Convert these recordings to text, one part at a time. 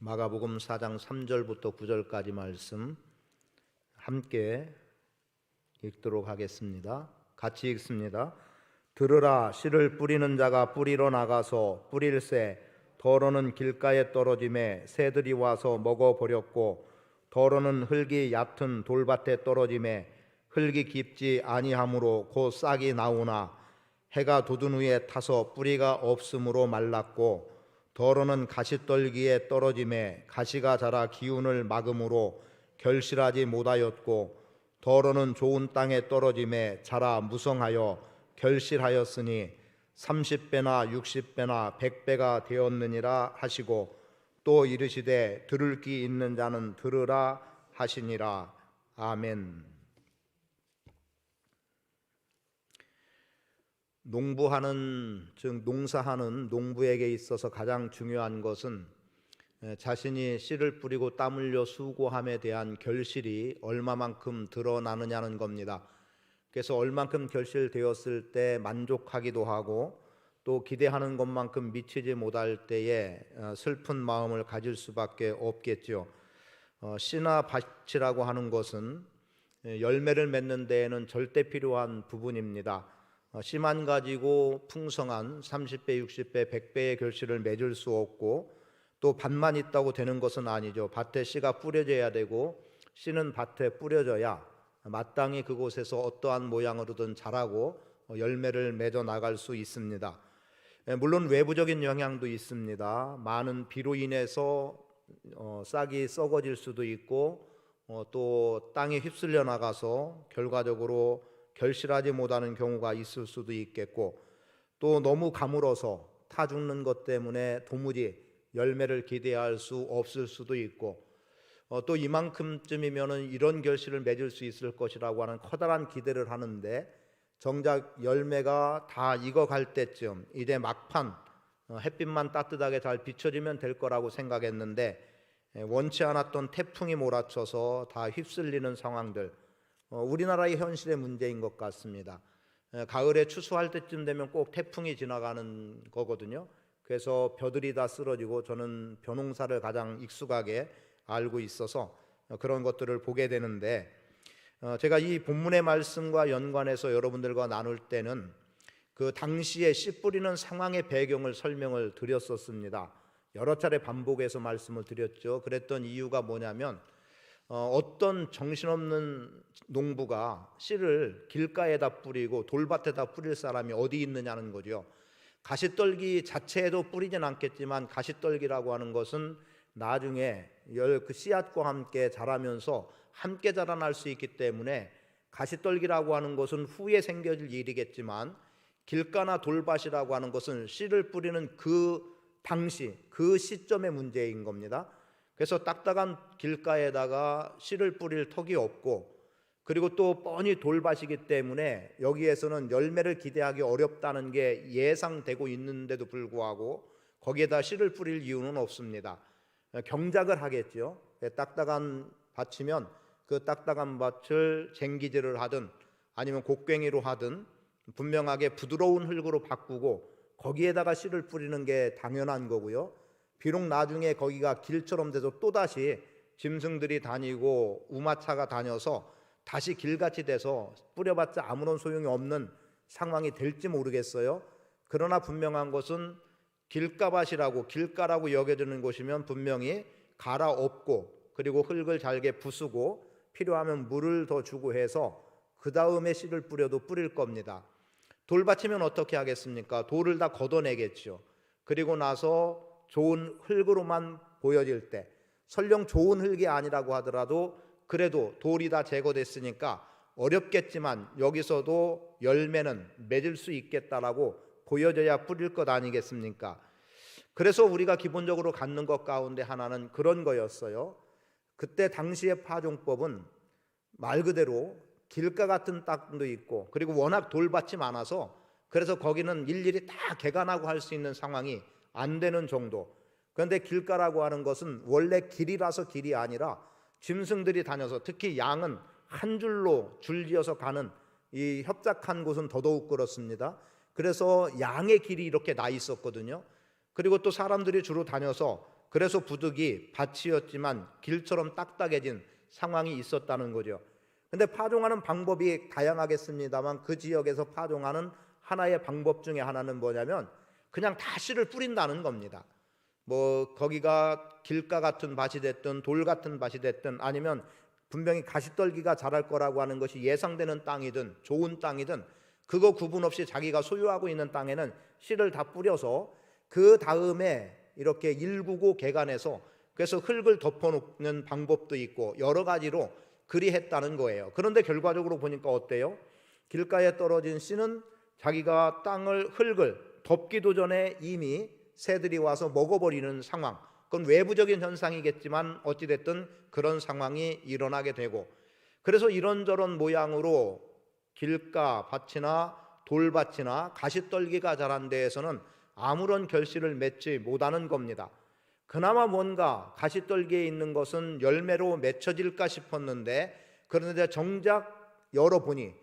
마가복음 4장 3절부터 9절까지 말씀 함께 읽도록 하겠습니다. 같이 읽습니다. 들으라, 씨를 뿌리는 자가 뿌리러 나가서 뿌릴새 더러는 길가에 떨어짐에 새들이 와서 먹어버렸고, 더러는 흙이 얕은 돌밭에 떨어짐에 흙이 깊지 아니하므로 곧 싹이 나오나 해가 돋은 후에 타서 뿌리가 없으므로 말랐고, 더러는 가시떨기에 떨어짐에 가시가 자라 기운을 막음으로 결실하지 못하였고, 더러는 좋은 땅에 떨어짐에 자라 무성하여 결실하였으니 30배나 60배나 100배가 되었느니라 하시고, 또 이르시되 들을 귀 있는 자는 들으라 하시니라. 아멘. 농부하는, 즉 농사하는 농부에게 있어서 가장 중요한 것은 자신이 씨를 뿌리고 땀 흘려 수고함에 대한 결실이 얼마만큼 드러나느냐는 겁니다. 그래서 얼만큼 결실되었을 때 만족하기도 하고, 또 기대하는 것만큼 미치지 못할 때에 슬픈 마음을 가질 수밖에 없겠죠. 씨나 밭이라고 하는 것은 열매를 맺는 데에는 절대 필요한 부분입니다. 씨만 가지고 풍성한 30배, 60배, 100배의 결실을 맺을 수 없고, 또 밭만 있다고 되는 것은 아니죠. 밭에 씨가 뿌려져야 되고, 씨는 밭에 뿌려져야 마땅히 그곳에서 어떠한 모양으로든 자라고 열매를 맺어 나갈 수 있습니다. 물론 외부적인 영향도 있습니다. 많은 비로 인해서 싹이 썩어질 수도 있고, 또 땅에 휩쓸려 나가서 결과적으로 결실하지 못하는 경우가 있을 수도 있겠고, 또 너무 가물어서 타 죽는 것 때문에 도무지 열매를 기대할 수 없을 수도 있고, 또 이만큼쯤이면은 이런 결실을 맺을 수 있을 것이라고 하는 커다란 기대를 하는데, 정작 열매가 다 익어갈 때쯤 이제 막판 햇빛만 따뜻하게 잘 비춰지면 될 거라고 생각했는데, 원치 않았던 태풍이 몰아쳐서 다 휩쓸리는 상황들, 우리나라의 현실의 문제인 것 같습니다. 가을에 추수할 때쯤 되면 꼭 태풍이 지나가는 거거든요. 그래서 벼들이 다 쓰러지고, 저는 벼농사를 가장 익숙하게 알고 있어서 그런 것들을 보게 되는데, 제가 이 본문의 말씀과 연관해서 여러분들과 나눌 때는 그 당시에 씨 뿌리는 상황의 배경을 설명을 드렸었습니다. 여러 차례 반복해서 말씀을 드렸죠. 그랬던 이유가 뭐냐면, 어떤 정신없는 농부가 씨를 길가에다 뿌리고 돌밭에다 뿌릴 사람이 어디 있느냐는 거죠. 가시떨기 자체에도 뿌리진 않겠지만, 가시떨기라고 하는 것은 나중에 그 씨앗과 함께 자라면서 함께 자라날 수 있기 때문에, 가시떨기라고 하는 것은 후에 생겨질 일이겠지만, 길가나 돌밭이라고 하는 것은 씨를 뿌리는 그 당시 그 시점의 문제인 겁니다. 그래서 딱딱한 길가에다가 씨를 뿌릴 턱이 없고, 그리고 또 뻔히 돌밭이기 때문에 여기에서는 열매를 기대하기 어렵다는 게 예상되고 있는데도 불구하고 거기에다 씨를 뿌릴 이유는 없습니다. 경작을 하겠죠. 딱딱한 밭이면 그 딱딱한 밭을 쟁기질을 하든 아니면 곡괭이로 하든 분명하게 부드러운 흙으로 바꾸고 거기에다가 씨를 뿌리는 게 당연한 거고요. 비록 나중에 거기가 길처럼 돼서 또다시 짐승들이 다니고 우마차가 다녀서 다시 길같이 돼서 뿌려봤자 아무런 소용이 없는 상황이 될지 모르겠어요. 그러나 분명한 것은 길가밭이라고 여겨지는 곳이면 분명히 갈아엎고, 그리고 흙을 잘게 부수고 필요하면 물을 더 주고 해서 그 다음에 씨를 뿌려도 뿌릴 겁니다. 돌밭이면 어떻게 하겠습니까? 돌을 다 걷어내겠죠. 그리고 나서 좋은 흙으로만 보여질 때, 설령 좋은 흙이 아니라고 하더라도 그래도 돌이 다 제거됐으니까 어렵겠지만 여기서도 열매는 맺을 수 있겠다라고 보여져야 뿌릴 것 아니겠습니까? 그래서 우리가 기본적으로 갖는 것 가운데 하나는 그런 거였어요. 그때 당시의 파종법은 말 그대로 길가 같은 땅도 있고, 그리고 워낙 돌밭이 많아서 그래서 거기는 일일이 다 개간하고 할 수 있는 상황이 안 되는 정도. 그런데 길가라고 하는 것은 원래 길이라서 길이 아니라 짐승들이 다녀서, 특히 양은 한 줄로 줄지어서 가는 이 협착한 곳은 더더욱 그렇습니다. 그래서 양의 길이 이렇게 나 있었거든요. 그리고 또 사람들이 주로 다녀서 그래서 부득이 밭이었지만 길처럼 딱딱해진 상황이 있었다는 거죠. 근데 파종하는 방법이 다양하겠습니다만 그 지역에서 파종하는 하나의 방법 중에 하나는 뭐냐면 그냥 다 씨를 뿌린다는 겁니다. 뭐 거기가 길가 같은 밭이 됐든 돌 같은 밭이 됐든 아니면 분명히 가시떨기가 자랄 거라고 하는 것이 예상되는 땅이든 좋은 땅이든 그거 구분 없이 자기가 소유하고 있는 땅에는 씨를 다 뿌려서 그 다음에 이렇게 일구고 개간해서 그래서 흙을 덮어놓는 방법도 있고 여러 가지로 그리했다는 거예요. 그런데 결과적으로 보니까 어때요? 길가에 떨어진 씨는 자기가 흙을 덮기도 전에 이미 새들이 와서 먹어버리는 상황. 그건 외부적인 현상이겠지만 어찌됐든 그런 상황이 일어나게 되고, 그래서 이런저런 모양으로 길가 밭이나 돌밭이나 가시떨기가 자란 데에서는 아무런 결실을 맺지 못하는 겁니다. 그나마 뭔가 가시떨기에 있는 것은 열매로 맺혀질까 싶었는데 그런데 정작 열어보니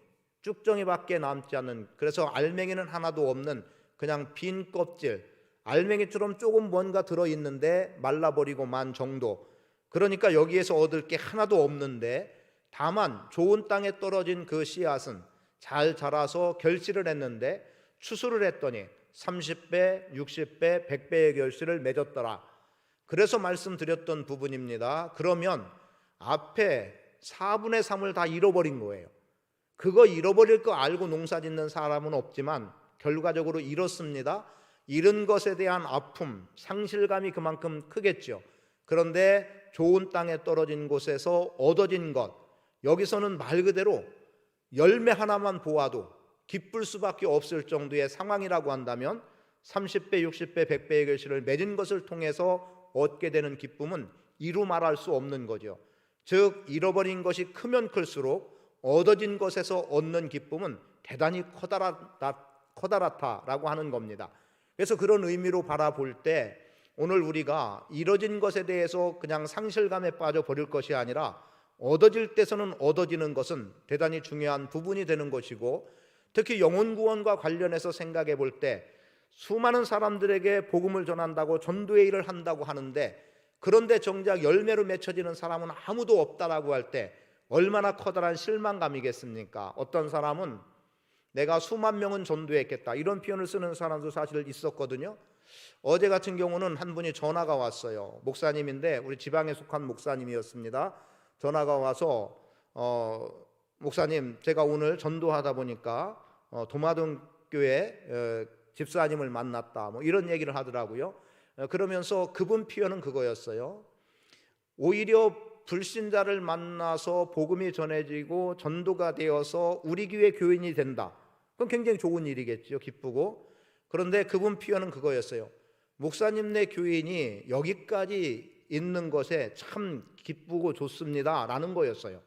쭉정이밖에 남지 않는, 그래서 알맹이는 하나도 없는 그냥 빈 껍질, 알맹이처럼 조금 뭔가 들어있는데 말라버리고 만 정도. 그러니까 여기에서 얻을 게 하나도 없는데 다만 좋은 땅에 떨어진 그 씨앗은 잘 자라서 결실을 했는데 추수를 했더니 30배, 60배, 100배의 결실을 맺었더라. 그래서 말씀드렸던 부분입니다. 그러면 앞에 4분의 3을 다 잃어버린 거예요. 그거 잃어버릴 거 알고 농사 짓는 사람은 없지만 결과적으로 잃었습니다. 잃은 것에 대한 아픔, 상실감이 그만큼 크겠죠. 그런데 좋은 땅에 떨어진 곳에서 얻어진 것, 여기서는 말 그대로 열매 하나만 보아도 기쁠 수밖에 없을 정도의 상황이라고 한다면 30배, 60배, 100배의 결실을 맺은 것을 통해서 얻게 되는 기쁨은 이루 말할 수 없는 거죠. 즉 잃어버린 것이 크면 클수록 얻어진 것에서 얻는 기쁨은 대단히 커다랗다라고 하는 겁니다. 그래서 그런 의미로 바라볼 때 오늘 우리가 이뤄진 것에 대해서 그냥 상실감에 빠져버릴 것이 아니라 얻어질 때서는 얻어지는 것은 대단히 중요한 부분이 되는 것이고, 특히 영혼구원과 관련해서 생각해 볼 때 수많은 사람들에게 복음을 전한다고 전도의 일을 한다고 하는데 그런데 정작 열매로 맺혀지는 사람은 아무도 없다라고 할 때 얼마나 커다란 실망감이겠습니까? 어떤 사람은 내가 수만 명은 전도했겠다 이런 표현을 쓰는 사람도 사실 있었거든요. 어제 같은 경우는 한 분이 전화가 왔어요. 목사님인데 우리 지방에 속한 목사님이었습니다. 전화가 와서 목사님 제가 오늘 전도하다 보니까 도마동교회 집사님을 만났다 뭐 이런 얘기를 하더라고요. 그러면서 그분 표현은 그거였어요. 오히려 불신자를 만나서 복음이 전해지고 전도가 되어서 우리 교회 교인이 된다. 그건 굉장히 좋은 일이겠죠. 기쁘고. 그런데 그분 표현은 그거였어요. 목사님네 교인이 여기까지 있는 것에 참 기쁘고 좋습니다 라는 거였어요.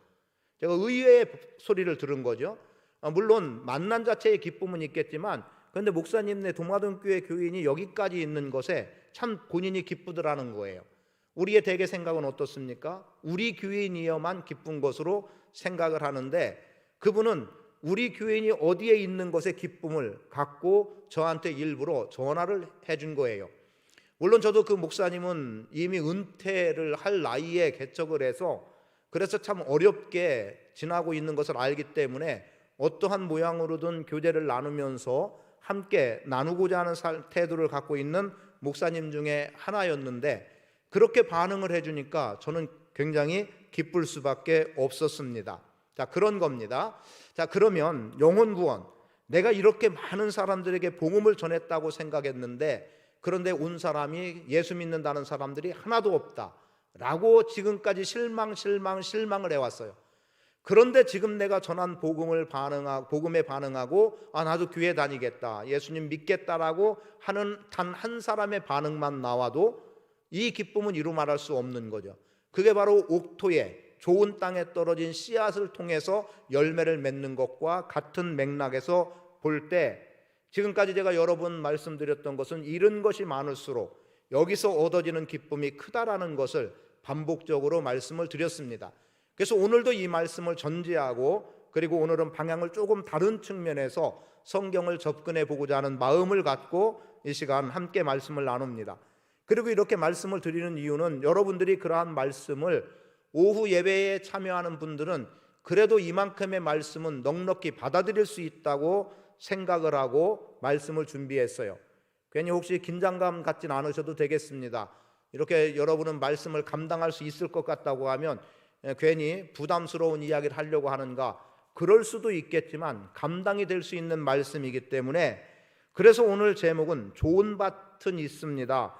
제가 의외의 소리를 들은 거죠. 물론 만난 자체의 기쁨은 있겠지만 그런데 목사님네 도마동교회 교인이 여기까지 있는 것에 참 본인이 기쁘더라는 거예요. 우리의 대개 생각은 어떻습니까? 우리 교인이어만 기쁜 것으로 생각을 하는데 그분은 우리 교인이 어디에 있는 것에 기쁨을 갖고 저한테 일부러 전화를 해준 거예요. 물론 저도 그 목사님은 이미 은퇴를 할 나이에 개척을 해서 그래서 참 어렵게 지나고 있는 것을 알기 때문에 어떠한 모양으로든 교제를 나누면서 함께 나누고자 하는 태도를 갖고 있는 목사님 중에 하나였는데 그렇게 반응을 해주니까 저는 굉장히 기쁠 수밖에 없었습니다. 자, 그런 겁니다. 자, 그러면 영혼구원, 내가 이렇게 많은 사람들에게 복음을 전했다고 생각했는데 그런데 온 사람이 예수 믿는다는 사람들이 하나도 없다라고 지금까지 실망을 해왔어요. 그런데 지금 내가 전한 복음에 반응하고 나도 교회 다니겠다, 예수님 믿겠다라고 하는 단 한 사람의 반응만 나와도 이 기쁨은 이루 말할 수 없는 거죠. 그게 바로 옥토에 좋은 땅에 떨어진 씨앗을 통해서 열매를 맺는 것과 같은 맥락에서 볼 때 지금까지 제가 여러 번 말씀드렸던 것은 잃은 것이 많을수록 여기서 얻어지는 기쁨이 크다라는 것을 반복적으로 말씀을 드렸습니다. 그래서 오늘도 이 말씀을 전제하고 그리고 오늘은 방향을 조금 다른 측면에서 성경을 접근해 보고자 하는 마음을 갖고 이 시간 함께 말씀을 나눕니다. 그리고 이렇게 말씀을 드리는 이유는 여러분들이 그러한 말씀을 오후 예배에 참여하는 분들은 그래도 이만큼의 말씀은 넉넉히 받아들일 수 있다고 생각을 하고 말씀을 준비했어요. 괜히 혹시 긴장감 갖진 않으셔도 되겠습니다. 이렇게 여러분은 말씀을 감당할 수 있을 것 같다고 하면 괜히 부담스러운 이야기를 하려고 하는가, 그럴 수도 있겠지만 감당이 될 수 있는 말씀이기 때문에, 그래서 오늘 제목은 좋은 밭은 있습니다.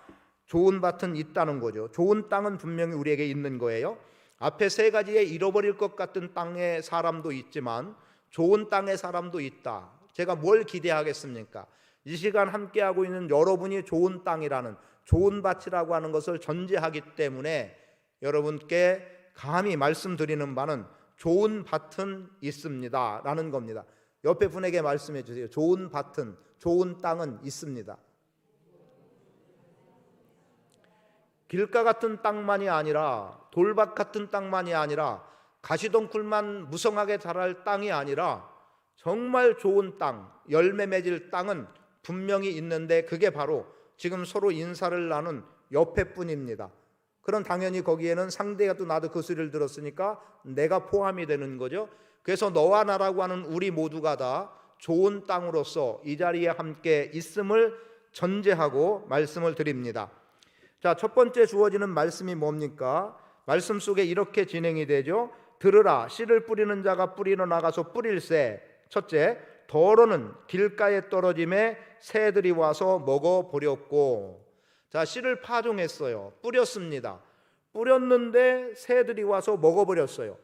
좋은 밭은 있다는 거죠. 좋은 땅은 분명히 우리에게 있는 거예요. 앞에 세 가지에 잃어버릴 것 같은 땅의 사람도 있지만 좋은 땅의 사람도 있다. 제가 뭘 기대하겠습니까? 이 시간 함께하고 있는 여러분이 좋은 땅이라는, 좋은 밭이라고 하는 것을 전제하기 때문에 여러분께 감히 말씀드리는 바는 좋은 밭은 있습니다 라는 겁니다. 옆에 분에게 말씀해 주세요. 좋은 밭은, 좋은 땅은 있습니다. 길가 같은 땅만이 아니라, 돌밭 같은 땅만이 아니라, 가시덩굴만 무성하게 자랄 땅이 아니라 정말 좋은 땅, 열매 맺을 땅은 분명히 있는데 그게 바로 지금 서로 인사를 나눈 옆에 뿐입니다. 그럼 당연히 거기에는 상대가 또 나도 그 소리를 들었으니까 내가 포함이 되는 거죠. 그래서 너와 나라고 하는 우리 모두가 다 좋은 땅으로서 이 자리에 함께 있음을 전제하고 말씀을 드립니다. 자, 첫 번째 주어지는 말씀이 뭡니까? 말씀 속에 이렇게 진행이 되죠. 들으라, 씨를 뿌리는 자가 뿌리러 나가서 뿌릴새. 첫째, 더러는 길가에 떨어짐에 새들이 와서 먹어버렸고. 자, 씨를 파종했어요. 뿌렸습니다. 뿌렸는데 새들이 와서 먹어버렸어요.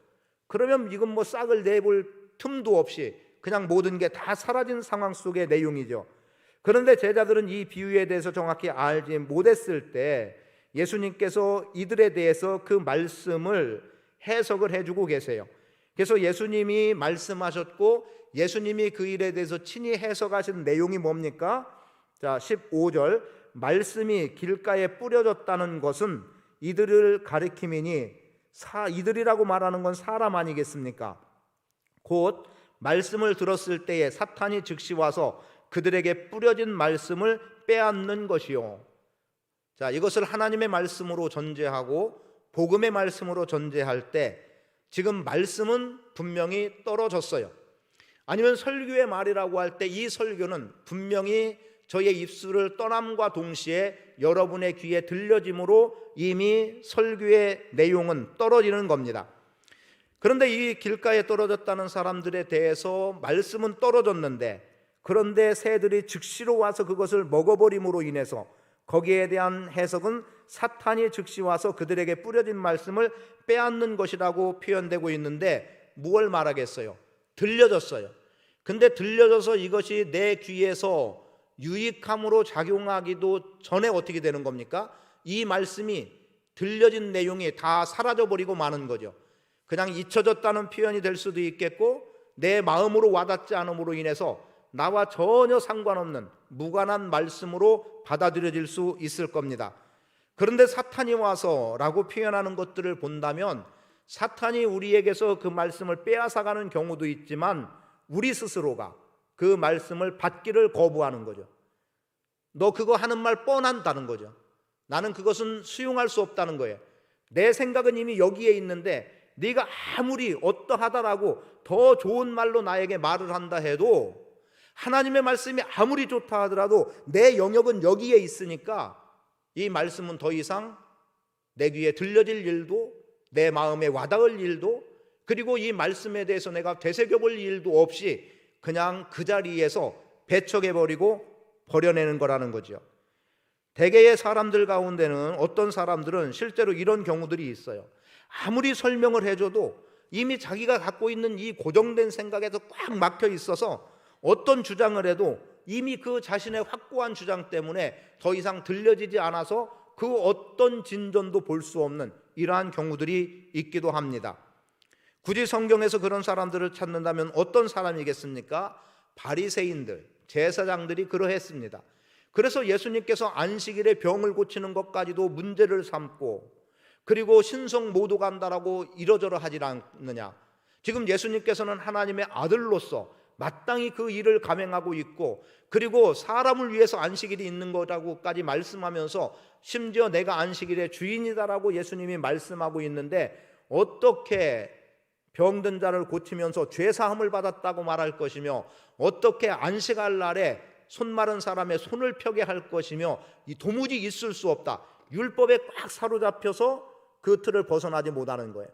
그러면 이건 뭐 싹을 내볼 틈도 없이 그냥 모든 게 다 사라진 상황 속의 내용이죠. 그런데 제자들은 이 비유에 대해서 정확히 알지 못했을 때 예수님께서 이들에 대해서 그 말씀을 해석을 해주고 계세요. 그래서 예수님이 말씀하셨고 예수님이 그 일에 대해서 친히 해석하신 내용이 뭡니까? 자, 15절, 말씀이 길가에 뿌려졌다는 것은 이들을 가리킴이니, 이들이라고 말하는 건 사람 아니겠습니까? 곧 말씀을 들었을 때에 사탄이 즉시 와서 그들에게 뿌려진 말씀을 빼앗는 것이요. 자, 이것을 하나님의 말씀으로 전제하고 복음의 말씀으로 전제할 때 지금 말씀은 분명히 떨어졌어요. 아니면 설교의 말이라고 할 때 이 설교는 분명히 저의 입술을 떠남과 동시에 여러분의 귀에 들려짐으로 이미 설교의 내용은 떨어지는 겁니다. 그런데 이 길가에 떨어졌다는 사람들에 대해서 말씀은 떨어졌는데, 그런데 새들이 즉시로 와서 그것을 먹어버림으로 인해서 거기에 대한 해석은 사탄이 즉시 와서 그들에게 뿌려진 말씀을 빼앗는 것이라고 표현되고 있는데, 무엇을 말하겠어요? 들려졌어요. 근데 들려져서 이것이 내 귀에서 유익함으로 작용하기도 전에 어떻게 되는 겁니까? 이 말씀이 들려진 내용이 다 사라져버리고 마는 거죠. 그냥 잊혀졌다는 표현이 될 수도 있겠고, 내 마음으로 와닿지 않음으로 인해서 나와 전혀 상관없는 무관한 말씀으로 받아들여질 수 있을 겁니다. 그런데 사탄이 와서 라고 표현하는 것들을 본다면 사탄이 우리에게서 그 말씀을 빼앗아가는 경우도 있지만 우리 스스로가 그 말씀을 받기를 거부하는 거죠. 너 그거 하는 말 뻔한다는 거죠. 나는 그것은 수용할 수 없다는 거예요. 내 생각은 이미 여기에 있는데 네가 아무리 어떠하다라고 더 좋은 말로 나에게 말을 한다 해도, 하나님의 말씀이 아무리 좋다 하더라도 내 영역은 여기에 있으니까 이 말씀은 더 이상 내 귀에 들려질 일도, 내 마음에 와닿을 일도, 그리고 이 말씀에 대해서 내가 되새겨볼 일도 없이 그냥 그 자리에서 배척해버리고 버려내는 거라는 거죠. 대개의 사람들 가운데는 어떤 사람들은 실제로 이런 경우들이 있어요. 아무리 설명을 해줘도 이미 자기가 갖고 있는 이 고정된 생각에서 꽉 막혀 있어서 어떤 주장을 해도 이미 그 자신의 확고한 주장 때문에 더 이상 들려지지 않아서 그 어떤 진전도 볼 수 없는 이러한 경우들이 있기도 합니다. 굳이 성경에서 그런 사람들을 찾는다면 어떤 사람이겠습니까? 바리새인들, 제사장들이 그러했습니다. 그래서 예수님께서 안식일에 병을 고치는 것까지도 문제를 삼고, 그리고 신성 모독 한다라고 이러저러 하지 않느냐. 지금 예수님께서는 하나님의 아들로서 마땅히 그 일을 감행하고 있고, 그리고 사람을 위해서 안식일이 있는 거라고까지 말씀하면서 심지어 내가 안식일의 주인이다라고 예수님이 말씀하고 있는데, 어떻게 병든 자를 고치면서 죄사함을 받았다고 말할 것이며, 어떻게 안식할 날에 손 마른 사람의 손을 펴게 할 것이며, 이 도무지 있을 수 없다. 율법에 꽉 사로잡혀서 그 틀을 벗어나지 못하는 거예요.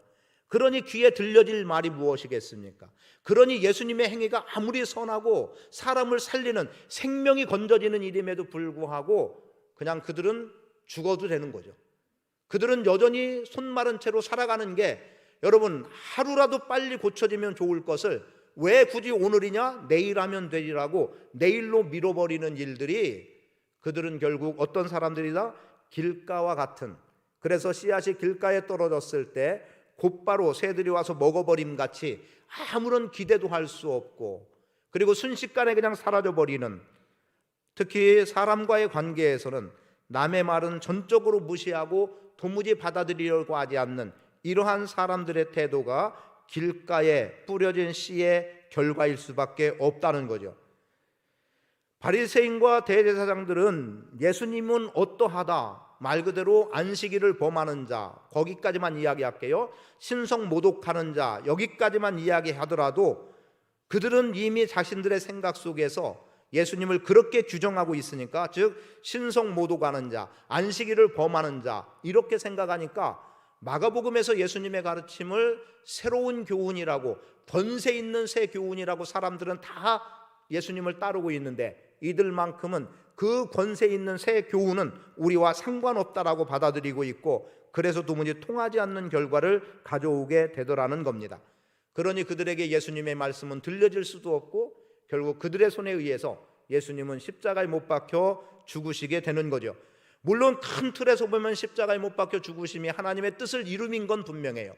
그러니 귀에 들려질 말이 무엇이겠습니까? 그러니 예수님의 행위가 아무리 선하고 사람을 살리는, 생명이 건져지는 일임에도 불구하고 그냥 그들은 죽어도 되는 거죠. 그들은 여전히 손 마른 채로 살아가는 게, 여러분, 하루라도 빨리 고쳐지면 좋을 것을 왜 굳이 오늘이냐, 내일 하면 되리라고 내일로 미뤄버리는 일들이, 그들은 결국 어떤 사람들이다? 길가와 같은, 그래서 씨앗이 길가에 떨어졌을 때 곧바로 새들이 와서 먹어버림 같이 아무런 기대도 할 수 없고, 그리고 순식간에 그냥 사라져버리는, 특히 사람과의 관계에서는 남의 말은 전적으로 무시하고 도무지 받아들이려고 하지 않는 이러한 사람들의 태도가 길가에 뿌려진 씨의 결과일 수밖에 없다는 거죠. 바리새인과 대제사장들은 예수님은 어떠하다, 말 그대로 안식일을 범하는 자, 거기까지만 이야기할게요. 신성 모독하는 자, 여기까지만 이야기하더라도 그들은 이미 자신들의 생각 속에서 예수님을 그렇게 규정하고 있으니까, 즉 신성 모독하는 자, 안식일을 범하는 자, 이렇게 생각하니까 마가복음에서 예수님의 가르침을 새로운 교훈이라고, 권세 있는 새 교훈이라고 사람들은 다 예수님을 따르고 있는데, 이들만큼은 그 권세 있는 새 교훈은 우리와 상관없다라고 받아들이고 있고, 그래서 도무지 통하지 않는 결과를 가져오게 되더라는 겁니다. 그러니 그들에게 예수님의 말씀은 들려질 수도 없고, 결국 그들의 손에 의해서 예수님은 십자가에 못 박혀 죽으시게 되는 거죠. 물론 큰 틀에서 보면 십자가에 못 박혀 죽으심이 하나님의 뜻을 이루는 건 분명해요.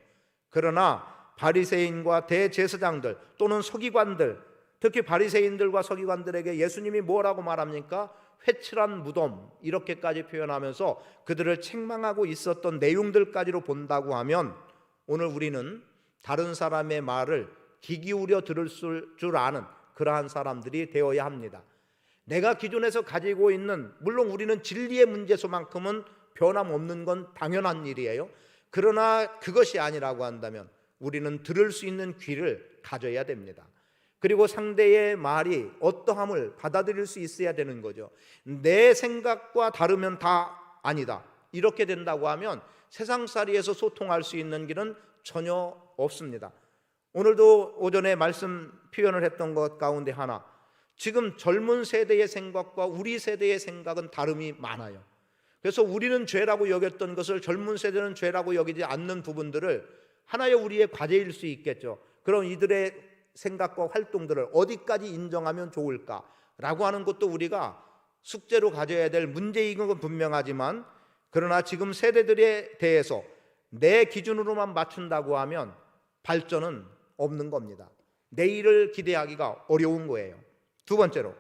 그러나 바리새인과 대제사장들 또는 서기관들, 특히 바리새인들과 서기관들에게 예수님이 뭐라고 말합니까? 회칠한 무덤, 이렇게까지 표현하면서 그들을 책망하고 있었던 내용들까지로 본다고 하면, 오늘 우리는 다른 사람의 말을 귀 기울여 들을 줄 아는 그러한 사람들이 되어야 합니다. 내가 기존에서 가지고 있는, 물론 우리는 진리의 문제소만큼은 변함없는 건 당연한 일이에요. 그러나 그것이 아니라고 한다면 우리는 들을 수 있는 귀를 가져야 됩니다. 그리고 상대의 말이 어떠함을 받아들일 수 있어야 되는 거죠. 내 생각과 다르면 다 아니다, 이렇게 된다고 하면 세상살이에서 소통할 수 있는 길은 전혀 없습니다. 오늘도 오전에 말씀 표현을 했던 것 가운데 하나, 지금 젊은 세대의 생각과 우리 세대의 생각은 다름이 많아요. 그래서 우리는 죄라고 여겼던 것을 젊은 세대는 죄라고 여기지 않는 부분들을 하나의 우리의 과제일 수 있겠죠. 그럼 이들의 생각과 활동들을 어디까지 인정하면 좋을까라고 하는 것도 우리가 숙제로 가져야 될 문제인 건 분명하지만, 그러나 지금 세대들에 대해서 내 기준으로만 맞춘다고 하면 발전은 없는 겁니다. 내일을 기대하기가 어려운 거예요. 두 번째로,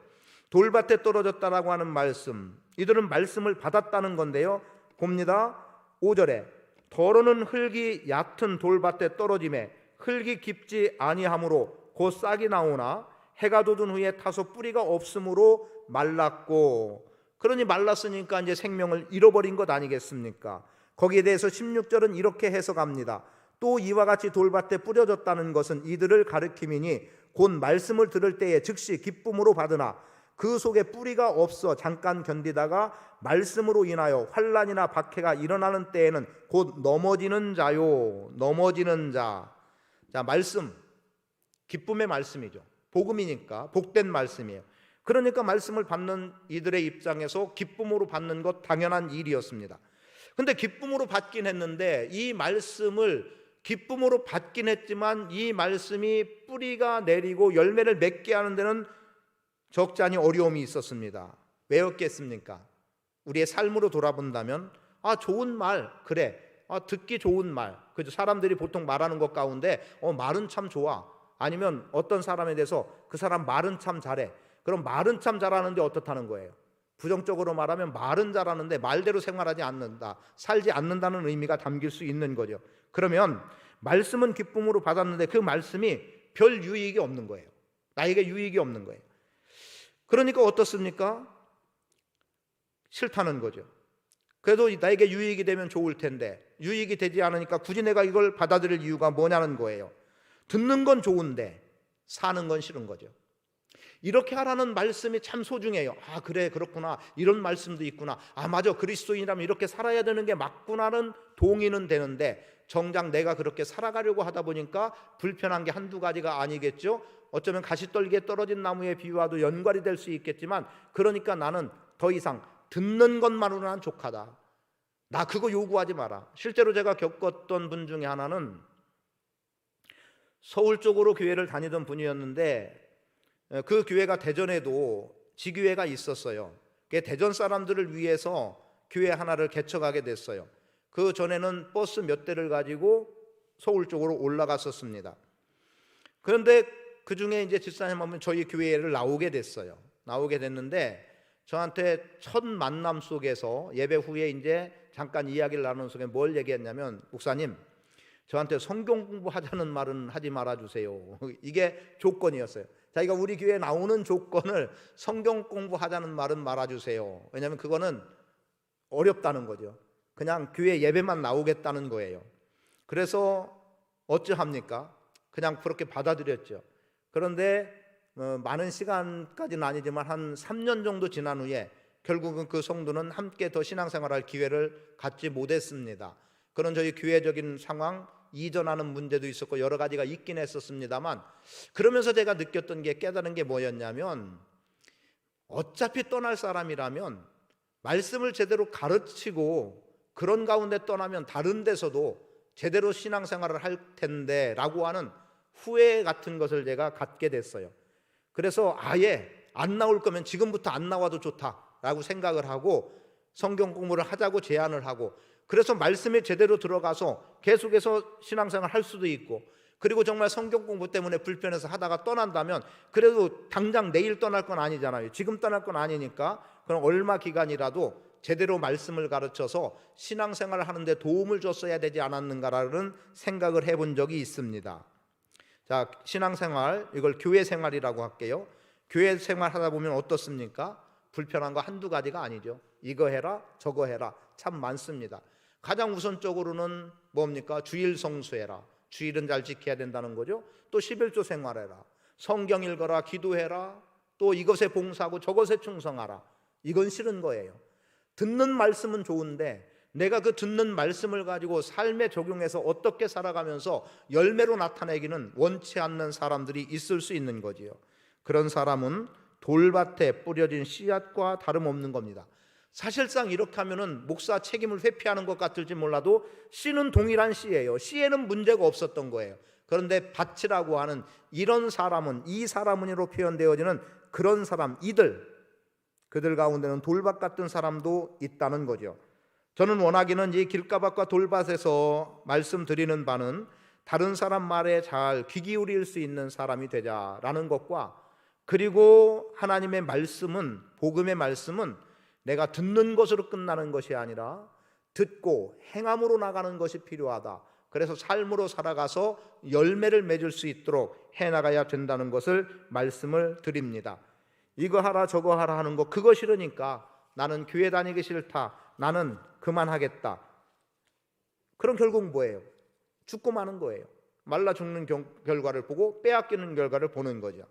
돌밭에 떨어졌다라고 하는 말씀, 이들은 말씀을 받았다는 건데요, 봅니다. 5절에 더러는 흙이 얕은 돌밭에 떨어짐에 흙이 깊지 아니하므로 곧 싹이 나오나 해가 돋은 후에 타서 뿌리가 없으므로 말랐고, 그러니 말랐으니까 이제 생명을 잃어버린 것 아니겠습니까? 거기에 대해서 16절은 이렇게 해석합니다. 또 이와 같이 돌밭에 뿌려졌다는 것은 이들을 가리킴이니 곧 말씀을 들을 때에 즉시 기쁨으로 받으나 그 속에 뿌리가 없어 잠깐 견디다가 말씀으로 인하여 환난이나 박해가 일어나는 때에는 곧 넘어지는 자요. 넘어지는 자. 자, 말씀, 기쁨의 말씀이죠. 복음이니까 복된 말씀이에요. 그러니까 말씀을 받는 이들의 입장에서 기쁨으로 받는 것 당연한 일이었습니다. 근데 기쁨으로 받긴 했는데, 이 말씀을 기쁨으로 받긴 했지만 이 말씀이 뿌리가 내리고 열매를 맺게 하는 데는 적잖이 어려움이 있었습니다. 왜였겠습니까? 우리의 삶으로 돌아본다면, 좋은 말, 그래, 듣기 좋은 말, 그죠? 사람들이 보통 말하는 것 가운데 말은 참 좋아, 아니면 어떤 사람에 대해서 그 사람 말은 참 잘해. 그럼 말은 참 잘하는데 어떻다는 거예요? 부정적으로 말하면 말은 잘하는데 말대로 생활하지 않는다, 살지 않는다는 의미가 담길 수 있는 거죠. 그러면 말씀은 기쁨으로 받았는데 그 말씀이 별 유익이 없는 거예요. 나에게 유익이 없는 거예요. 그러니까 어떻습니까? 싫다는 거죠. 그래도 나에게 유익이 되면 좋을 텐데 유익이 되지 않으니까 굳이 내가 이걸 받아들일 이유가 뭐냐는 거예요. 듣는 건 좋은데 사는 건 싫은 거죠. 이렇게 하라는 말씀이 참 소중해요. 아, 그래, 그렇구나, 이런 말씀도 있구나, 아, 맞아, 그리스도인이라면 이렇게 살아야 되는 게 맞구나는 동의는 되는데 정작 내가 그렇게 살아가려고 하다 보니까 불편한 게 한두 가지가 아니겠죠. 어쩌면 가시떨기에 떨어진 나무의 비유와도 연관이 될 수 있겠지만, 그러니까 나는 더 이상 듣는 것만으로는 족하다, 나 그거 요구하지 마라. 실제로 제가 겪었던 분 중에 하나는 서울 쪽으로 교회를 다니던 분이었는데 그 교회가 대전에도 지교회가 있었어요. 대전 사람들을 위해서 교회 하나를 개척하게 됐어요. 그 전에는 버스 몇 대를 가지고 서울 쪽으로 올라갔었습니다. 그런데 그 중에 이제 집사님 하면 저희 교회를 나오게 됐어요. 나오게 됐는데 저한테 첫 만남 속에서 예배 후에 이제 잠깐 이야기를 나누는 속에 뭘 얘기했냐면, 목사님, 저한테 성경 공부하자는 말은 하지 말아주세요. 이게 조건이었어요. 자기가 우리 교회에 나오는 조건을 성경 공부하자는 말은 말아주세요. 왜냐하면 그거는 어렵다는 거죠. 그냥 교회 예배만 나오겠다는 거예요. 그래서 어찌합니까? 그냥 그렇게 받아들였죠. 그런데 많은 시간까지는 아니지만 한 3년 정도 지난 후에 결국은 그 성도는 함께 더 신앙생활할 기회를 갖지 못했습니다. 그런 저희 교회적인 상황, 이전하는 문제도 있었고 여러 가지가 있긴 했었습니다만, 그러면서 제가 느꼈던 게, 깨달은 게 뭐였냐면, 어차피 떠날 사람이라면 말씀을 제대로 가르치고 그런 가운데 떠나면 다른 데서도 제대로 신앙생활을 할 텐데 라고 하는 후회 같은 것을 제가 갖게 됐어요. 그래서 아예 안 나올 거면 지금부터 안 나와도 좋다라고 생각을 하고 성경 공부를 하자고 제안을 하고, 그래서 말씀에 제대로 들어가서 계속해서 신앙생활 할 수도 있고, 그리고 정말 성경 공부 때문에 불편해서 하다가 떠난다면 그래도 당장 내일 떠날 건 아니잖아요. 지금 떠날 건 아니니까 그럼 얼마 기간이라도 제대로 말씀을 가르쳐서 신앙생활을 하는데 도움을 줬어야 되지 않았는가라는 생각을 해본 적이 있습니다. 자, 신앙생활, 이걸 교회생활이라고 할게요. 교회생활 하다 보면 어떻습니까? 불편한 거 한두 가지가 아니죠. 이거 해라 저거 해라 참 많습니다. 가장 우선적으로는 뭡니까? 주일 성수해라. 주일은 잘 지켜야 된다는 거죠. 또 11조 생활해라, 성경 읽어라, 기도해라, 또 이것에 봉사하고 저것에 충성하라. 이건 싫은 거예요. 듣는 말씀은 좋은데 내가 그 듣는 말씀을 가지고 삶에 적용해서 어떻게 살아가면서 열매로 나타내기는 원치 않는 사람들이 있을 수 있는 거지요. 그런 사람은 돌밭에 뿌려진 씨앗과 다름없는 겁니다. 사실상 이렇게 하면은 목사 책임을 회피하는 것 같을지 몰라도 씨는 동일한 씨예요. 씨에는 문제가 없었던 거예요. 그런데 밭이라고 하는 이런 사람은, 이 사람은으로 표현되어지는 그런 사람, 그들 가운데는 돌밭 같은 사람도 있다는 거죠. 저는 원하기는 이 길가밭과 돌밭에서 말씀드리는 바는 다른 사람 말에 잘 귀 기울일 수 있는 사람이 되자라는 것과, 그리고 하나님의 말씀은, 복음의 말씀은 내가 듣는 것으로 끝나는 것이 아니라 듣고 행함으로 나가는 것이 필요하다. 그래서 삶으로 살아가서 열매를 맺을 수 있도록 해나가야 된다는 것을 말씀을 드립니다. 이거 하라 저거 하라 하는 거 그거 싫으니까 나는 교회 다니기 싫다, 나는 그만하겠다. 그럼 결국 뭐예요? 죽고 마는 거예요. 말라 죽는 결과를 보고 빼앗기는 결과를 보는 거죠.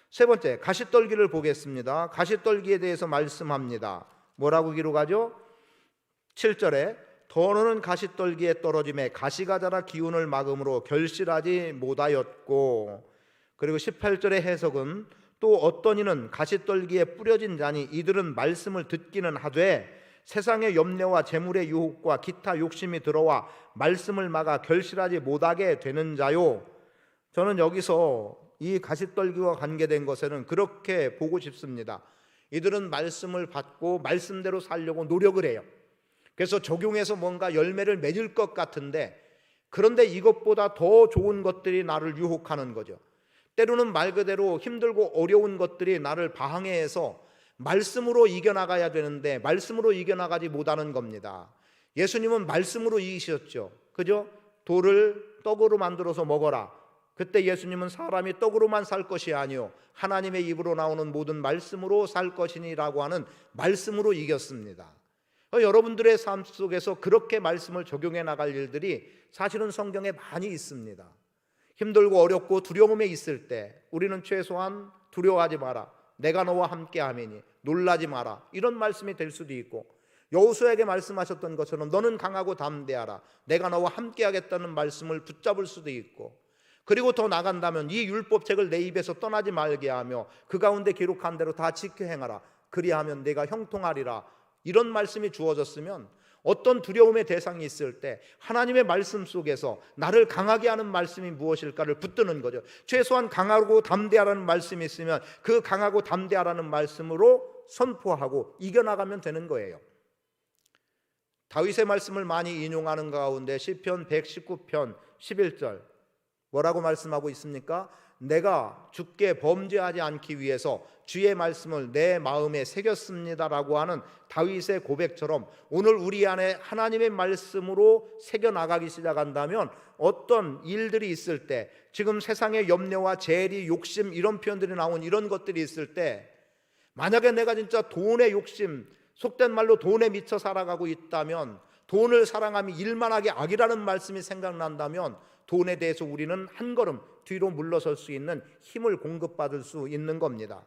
세 번째, 가시떨기를 보겠습니다. 가시떨기에 대해서 말씀합니다. 뭐라고 기록하죠? 7절에 더러는 가시떨기에 떨어짐에 가시가 자라 기운을 막음으로 결실하지 못하였고, 그리고 18절의 해석은 또 어떤 이는 가시떨기에 뿌려진 자니 이들은 말씀을 듣기는 하되 세상의 염려와 재물의 유혹과 기타 욕심이 들어와 말씀을 막아 결실하지 못하게 되는 자요. 저는 여기서 이 가시떨기와 관계된 것에는 그렇게 보고 싶습니다. 이들은 말씀을 받고 말씀대로 살려고 노력을 해요. 그래서 적용해서 뭔가 열매를 맺을 것 같은데, 그런데 이것보다 더 좋은 것들이 나를 유혹하는 거죠. 때로는 말 그대로 힘들고 어려운 것들이 나를 방해해서 말씀으로 이겨나가야 되는데 말씀으로 이겨나가지 못하는 겁니다. 예수님은 말씀으로 이기셨죠. 그죠? 돌을 떡으로 만들어서 먹어라. 그때 예수님은 사람이 떡으로만 살 것이 아니요 하나님의 입으로 나오는 모든 말씀으로 살 것이니라고 하는 말씀으로 이겼습니다. 여러분들의 삶 속에서 그렇게 말씀을 적용해 나갈 일들이 사실은 성경에 많이 있습니다. 힘들고 어렵고 두려움에 있을 때 우리는 최소한 두려워하지 마라, 내가 너와 함께 하매니 놀라지 마라, 이런 말씀이 될 수도 있고, 여호수아에게 말씀하셨던 것처럼 너는 강하고 담대하라, 내가 너와 함께 하겠다는 말씀을 붙잡을 수도 있고, 그리고 더 나간다면 이 율법책을 내 입에서 떠나지 말게 하며 그 가운데 기록한 대로 다 지켜 행하라, 그리하면 내가 형통하리라, 이런 말씀이 주어졌으면 어떤 두려움의 대상이 있을 때 하나님의 말씀 속에서 나를 강하게 하는 말씀이 무엇일까를 붙드는 거죠. 최소한 강하고 담대하라는 말씀이 있으면 그 강하고 담대하라는 말씀으로 선포하고 이겨나가면 되는 거예요. 다윗의 말씀을 많이 인용하는 가운데 시편 119편 11절 뭐라고 말씀하고 있습니까? 내가 주께 범죄하지 않기 위해서 주의 말씀을 내 마음에 새겼습니다라고 하는 다윗의 고백처럼 오늘 우리 안에 하나님의 말씀으로 새겨나가기 시작한다면 어떤 일들이 있을 때, 지금 세상의 염려와 재리, 욕심, 이런 표현들이 나온 이런 것들이 있을 때, 만약에 내가 진짜 돈의 욕심, 속된 말로 돈에 미쳐 살아가고 있다면, 돈을 사랑함이 일만하게 악이라는 말씀이 생각난다면 돈에 대해서 우리는 한 걸음 뒤로 물러설 수 있는 힘을 공급받을 수 있는 겁니다.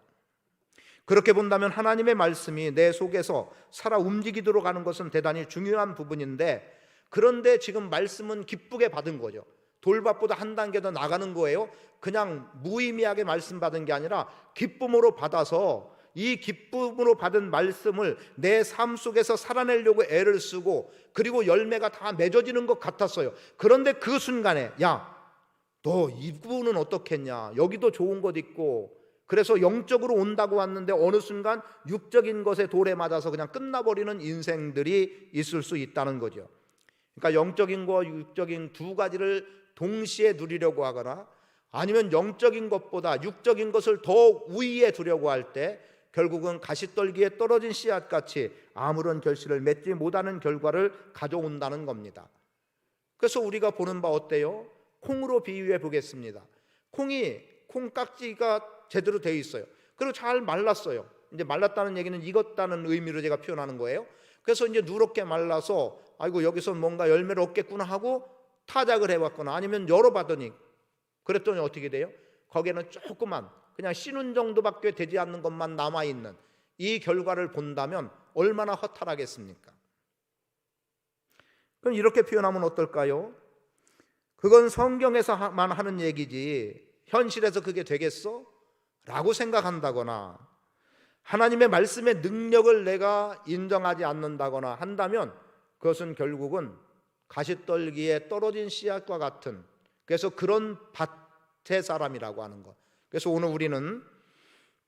그렇게 본다면 하나님의 말씀이 내 속에서 살아 움직이도록 하는 것은 대단히 중요한 부분인데, 그런데 지금 말씀은 기쁘게 받은 거죠. 돌밭보다 한 단계 더 나가는 거예요. 그냥 무의미하게 말씀 받은 게 아니라 기쁨으로 받아서 이 기쁨으로 받은 말씀을 내 삶 속에서 살아내려고 애를 쓰고, 그리고 열매가 다 맺어지는 것 같았어요. 그런데 그 순간에 야, 너 이 부분은 어떻겠냐, 여기도 좋은 것 있고, 그래서 영적으로 온다고 왔는데 어느 순간 육적인 것에 돌에 맞아서 그냥 끝나버리는 인생들이 있을 수 있다는 거죠. 그러니까 영적인 것, 육적인 두 가지를 동시에 누리려고 하거나 아니면 영적인 것보다 육적인 것을 더 우위에 두려고 할 때 결국은 가시떨기에 떨어진 씨앗같이 아무런 결실을 맺지 못하는 결과를 가져온다는 겁니다. 그래서 우리가 보는 바 어때요? 콩으로 비유해 보겠습니다. 콩깍지가 제대로 되어 있어요. 그리고 잘 말랐어요. 이제 말랐다는 얘기는 익었다는 의미로 제가 표현하는 거예요. 그래서 이제 누렇게 말라서 아이고 여기서 뭔가 열매를 얻겠구나 하고 타작을 해봤거나 아니면 열어봤더니, 그랬더니 어떻게 돼요? 거기에는 조그만 그냥 씨눈 정도밖에 되지 않는 것만 남아있는 이 결과를 본다면 얼마나 허탈하겠습니까? 그럼 이렇게 표현하면 어떨까요? 그건 성경에서만 하는 얘기지 현실에서 그게 되겠어? 라고 생각한다거나 하나님의 말씀의 능력을 내가 인정하지 않는다거나 한다면 그것은 결국은 가시떨기에 떨어진 씨앗과 같은, 그래서 그런 밭의 사람이라고 하는 것. 그래서 오늘 우리는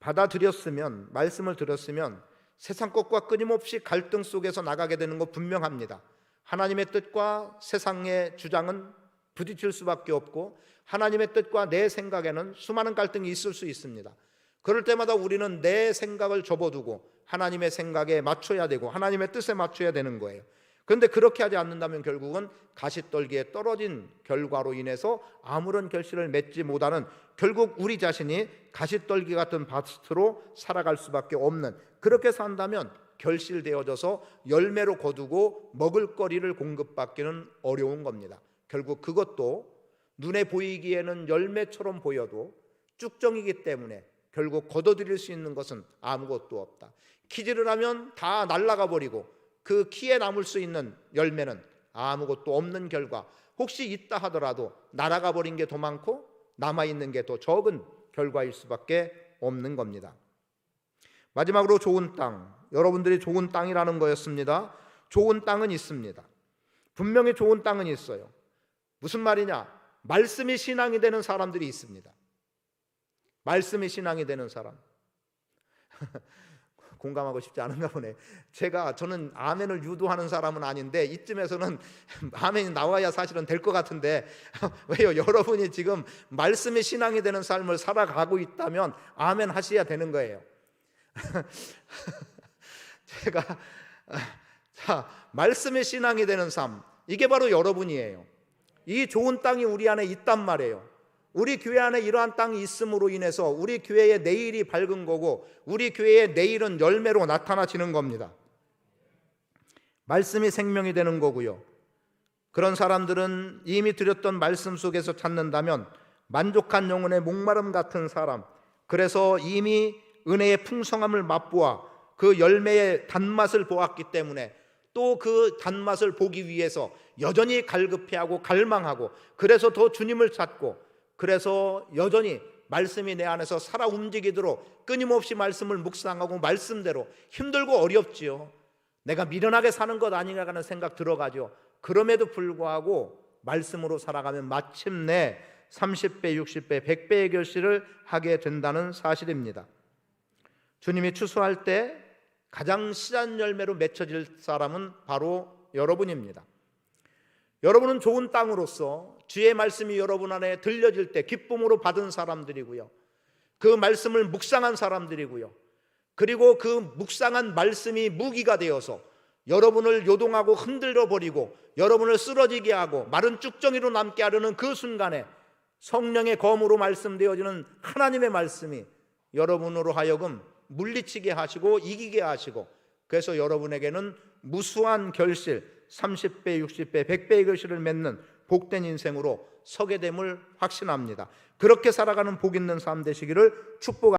받아들였으면, 말씀을 들었으면 세상 것과 끊임없이 갈등 속에서 나가게 되는 것 분명합니다. 하나님의 뜻과 세상의 주장은 부딪힐 수밖에 없고 하나님의 뜻과 내 생각에는 수많은 갈등이 있을 수 있습니다. 그럴 때마다 우리는 내 생각을 접어두고 하나님의 생각에 맞춰야 되고 하나님의 뜻에 맞춰야 되는 거예요. 그런데 그렇게 하지 않는다면 결국은 가시떨기에 떨어진 결과로 인해서 아무런 결실을 맺지 못하는, 결국 우리 자신이 가시떨기 같은 밭으로 살아갈 수밖에 없는, 그렇게 산다면 결실되어져서 열매로 거두고 먹을거리를 공급받기는 어려운 겁니다. 결국 그것도 눈에 보이기에는 열매처럼 보여도 쭉정이기 때문에 결국 거둬들일 수 있는 것은 아무것도 없다. 키질을 하면 다 날아가 버리고 그 키에 남을 수 있는 열매는 아무것도 없는 결과, 혹시 있다 하더라도 날아가 버린 게 더 많고 남아있는 게 더 적은 결과일 수밖에 없는 겁니다. 마지막으로 좋은 땅, 여러분들이 좋은 땅이라는 거였습니다. 좋은 땅은 있습니다. 분명히 좋은 땅은 있어요. 무슨 말이냐? 말씀이 신앙이 되는 사람들이 있습니다. 말씀이 신앙이 되는 사람. 공감하고 싶지 않은가 보네. 저는 아멘을 유도하는 사람은 아닌데 이쯤에서는 아멘이 나와야 사실은 될 것 같은데 왜요? 여러분이 지금 말씀이 신앙이 되는 삶을 살아가고 있다면 아멘 하셔야 되는 거예요. 말씀이 신앙이 되는 삶, 이게 바로 여러분이에요. 이 좋은 땅이 우리 안에 있단 말이에요. 우리 교회 안에 이러한 땅이 있음으로 인해서 우리 교회의 내일이 밝은 거고 우리 교회의 내일은 열매로 나타나지는 겁니다. 말씀이 생명이 되는 거고요. 그런 사람들은 이미 드렸던 말씀 속에서 찾는다면 만족한 영혼의 목마름 같은 사람, 그래서 이미 은혜의 풍성함을 맛보아 그 열매의 단맛을 보았기 때문에 또 그 단맛을 보기 위해서 여전히 갈급해하고 갈망하고, 그래서 더 주님을 찾고, 그래서 여전히 말씀이 내 안에서 살아 움직이도록 끊임없이 말씀을 묵상하고 말씀대로 힘들고 어렵지요. 내가 미련하게 사는 것 아닌가 하는 생각 들어가죠. 그럼에도 불구하고 말씀으로 살아가면 마침내 30배, 60배, 100배의 결실을 하게 된다는 사실입니다. 주님이 추수할 때 가장 씨한 열매로 맺혀질 사람은 바로 여러분입니다. 여러분은 좋은 땅으로서 주의 말씀이 여러분 안에 들려질 때 기쁨으로 받은 사람들이고요. 그 말씀을 묵상한 사람들이고요. 그리고 그 묵상한 말씀이 무기가 되어서 여러분을 요동하고 흔들어 버리고 여러분을 쓰러지게 하고 마른 쭉정이로 남게 하려는 그 순간에 성령의 검으로 말씀되어지는 하나님의 말씀이 여러분으로 하여금 물리치게 하시고 이기게 하시고, 그래서 여러분에게는 무수한 결실, 30배, 60배, 100배의 결실을 맺는 복된 인생으로 서게 됨을 확신합니다. 그렇게 살아가는 복 있는 삶 되시기를 축복합니다.